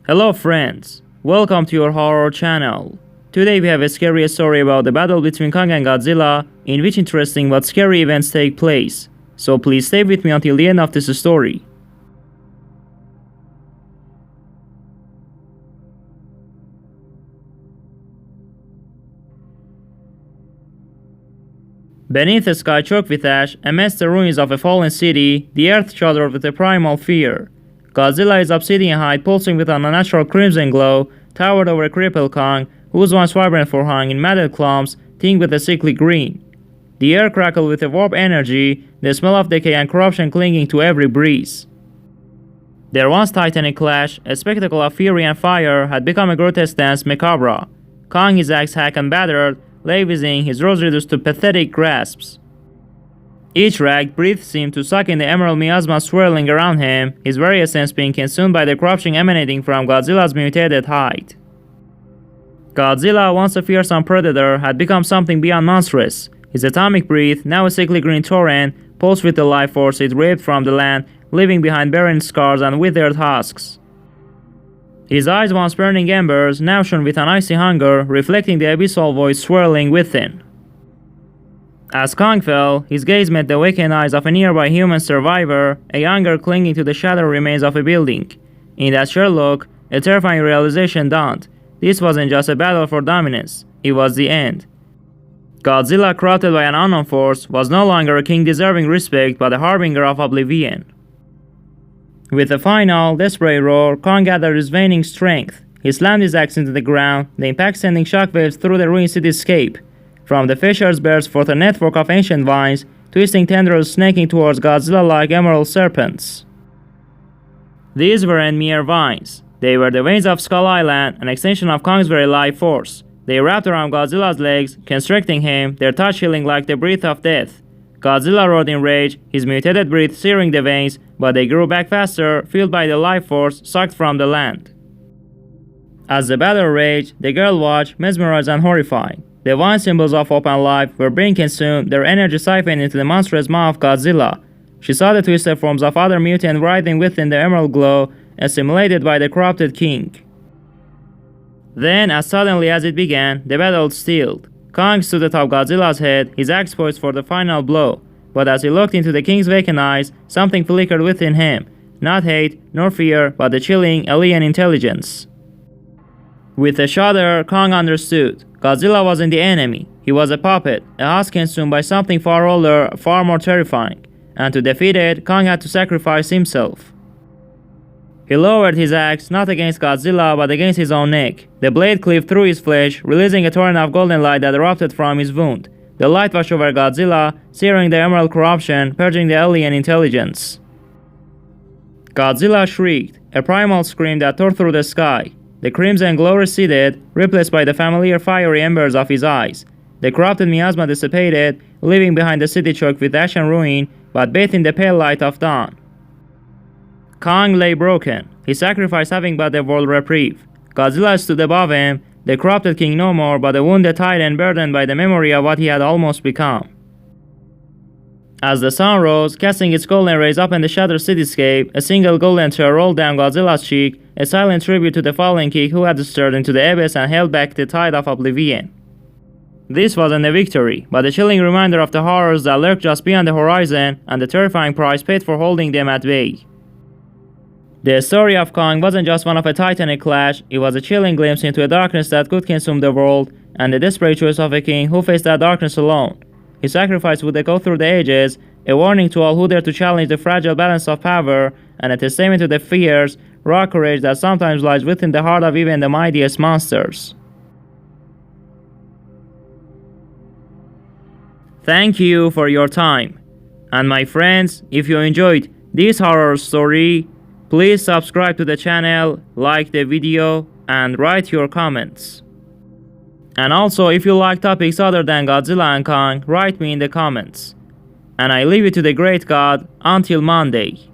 Hello friends, welcome to your horror channel. Today we have a scary story about the battle between Kong and Godzilla, in which interesting but scary events take place. So please stay with me until the end of this story. Beneath a sky choked with ash, amidst the ruins of a fallen city, the earth shuddered with a primal fear. Godzilla, is obsidian-hide, pulsing with an unnatural crimson glow, towered over a crippled Kong, who was once vibrant for hung in matted clumps, tinged with a sickly green. The air crackled with a warp energy, the smell of decay and corruption clinging to every breeze. Their once titanic clash, a spectacle of fury and fire, had become a grotesque dance macabre. Kong, his axe hacked and battered, lay whizzing, his rose reduced to pathetic grasps. Each ragged breath seemed to suck in the emerald miasma swirling around him, his very essence being consumed by the corruption emanating from Godzilla's mutated hide. Godzilla, once a fearsome predator, had become something beyond monstrous. His atomic breath, now a sickly green torrent, pulsed with the life force it ripped from the land, leaving behind barren scars and withered husks. His eyes, once burning embers, now shone with an icy hunger, reflecting the abyssal void swirling within. As Kong fell, his gaze met the awakened eyes of a nearby human survivor, a younger clinging to the shattered remains of a building. In that sure look, a terrifying realization dawned. This wasn't just a battle for dominance, it was the end. Godzilla, corrupted by an unknown force, was no longer a king deserving respect but a harbinger of oblivion. With a final, desperate roar, Kong gathered his waning strength. He slammed his axe into the ground, the impact sending shockwaves through the ruined cityscape. From the fissures burst forth a network of ancient vines, twisting tendrils snaking towards Godzilla like emerald serpents. These weren't mere vines. They were the veins of Skull Island, an extension of Kong's very life force. They wrapped around Godzilla's legs, constricting him, their touch chilling like the breath of death. Godzilla roared in rage, his mutated breath searing the veins, but they grew back faster, fueled by the life force sucked from the land. As the battle raged, the girl watched, mesmerized and horrified. The vine symbols of hope and life were being consumed, their energy siphoned into the monstrous maw of Godzilla. She saw the twisted forms of other mutants writhing within the emerald glow, assimilated by the corrupted king. Then, as suddenly as it began, the battle stilled. Kong stood atop Godzilla's head, his axe poised for the final blow. But as he looked into the king's vacant eyes, something flickered within him. Not hate, nor fear, but the chilling, alien intelligence. With a shudder, Kong understood. Godzilla wasn't the enemy. He was a puppet, a husk consumed by something far older, far more terrifying. And to defeat it, Kong had to sacrifice himself. He lowered his axe, not against Godzilla, but against his own neck. The blade cleaved through his flesh, releasing a torrent of golden light that erupted from his wound. The light washed over Godzilla, searing the emerald corruption, purging the alien intelligence. Godzilla shrieked, a primal scream that tore through the sky. The crimson glow receded, replaced by the familiar fiery embers of his eyes. The corrupted miasma dissipated, leaving behind the city choked with ash and ruin, but bathed in the pale light of dawn. Kong lay broken, his sacrifice having but a world reprieve. Godzilla stood above him, the corrupted king no more, but a wounded titan burdened by the memory of what he had almost become. As the sun rose, casting its golden rays up in the shattered cityscape, a single golden tear rolled down Godzilla's cheek, a silent tribute to the fallen king who had stirred into the abyss and held back the tide of oblivion. This wasn't a victory, but a chilling reminder of the horrors that lurked just beyond the horizon and the terrifying price paid for holding them at bay. The story of Kong wasn't just one of a titanic clash, it was a chilling glimpse into a darkness that could consume the world, and the desperate choice of a king who faced that darkness alone. His sacrifice would echo through the ages, a warning to all who dare to challenge the fragile balance of power, and a testament to the fierce, raw courage that sometimes lies within the heart of even the mightiest monsters. Thank you for your time. And my friends, if you enjoyed this horror story, please subscribe to the channel, like the video, and write your comments. And also, if you like topics other than Godzilla and Kong, write me in the comments. And I leave it to the great God until Monday.